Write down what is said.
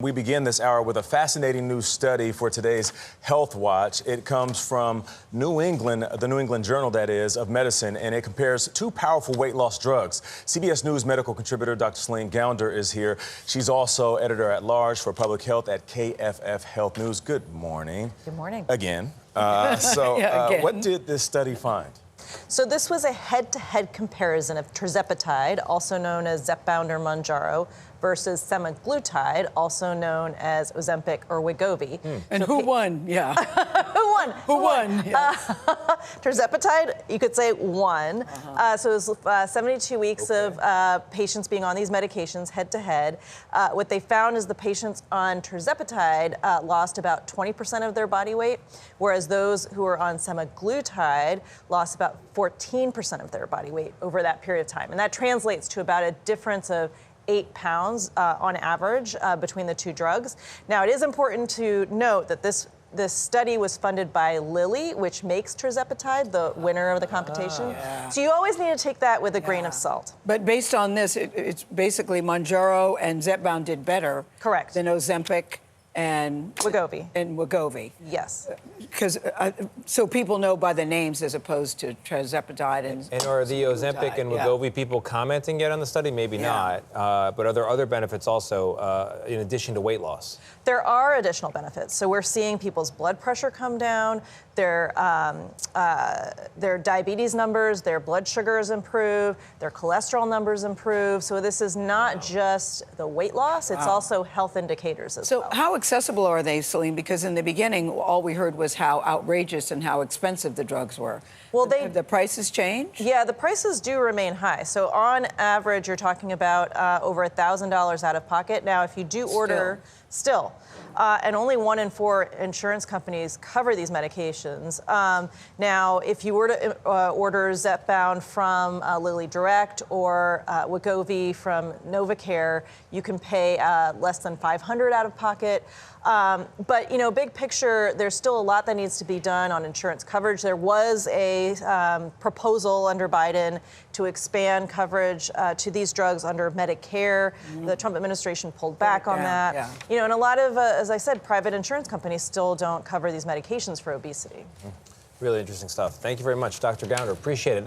we begin this hour with a fascinating new study for today's Health Watch. It comes from New England, the New England Journal, that is, of Medicine, and it compares two powerful weight loss drugs. CBS News medical contributor Dr. Celine Gounder is here. She's also editor-at-large for public health at KFF Health News. Good morning. Good morning. Again. Again. What did this study find? So this was a head-to-head comparison of Tirzepatide, also known as Zepbound or Mounjaro, versus Semaglutide, also known as Ozempic or Wegovy. And who won? Yeah. Who won? Who won? Yeah. Tirzepatide, you could say, won. So it was 72 weeks of patients being on these medications head-to-head. What they found is the patients on Tirzepatide lost about 20% of their body weight, whereas those who were on Semaglutide lost about 14% of their body weight over that period of time. And that translates to about a difference of 8 pounds on average between the two drugs. Now, it is important to note that this study was funded by Lilly, which makes Tirzepatide, the winner of the competition. So you always need to take that with a grain of salt. But based on this, it's basically Mounjaro and Zepbound did better. Correct. Than Ozempic and Wegovy. Yes. Because so people know by the names as opposed to Tirzepatide and are the Ozempic and Wegovy people commenting yet on the study? Maybe not. But are there other benefits also in addition to weight loss? There are additional benefits. So we're seeing people's blood pressure come down, their diabetes numbers, their blood sugars improve, their cholesterol numbers improve. So this is not just the weight loss, it's also health indicators as well. So how accessible are they, Celine? Because in the beginning, all we heard was how outrageous and how expensive the drugs were. Well, have the prices changed? Yeah, the prices do remain high. So on average, you're talking about over $1,000 out of pocket. Now, if you do order, and only 1 in 4 insurance companies cover these medications. Now, if you were to order Zepbound from Lilly Direct or Wegovy from NovaCare, you can pay less than $500 out of pocket. But, you know, big picture, there's still a lot that needs to be done on insurance coverage. There was a proposal under Biden to expand coverage to these drugs under Medicare. The Trump administration pulled back on that. Yeah. You know, and a lot of, as I said, private insurance companies still don't cover these medications for obesity. Really interesting stuff. Thank you very much, Dr. Gounder. Appreciate it.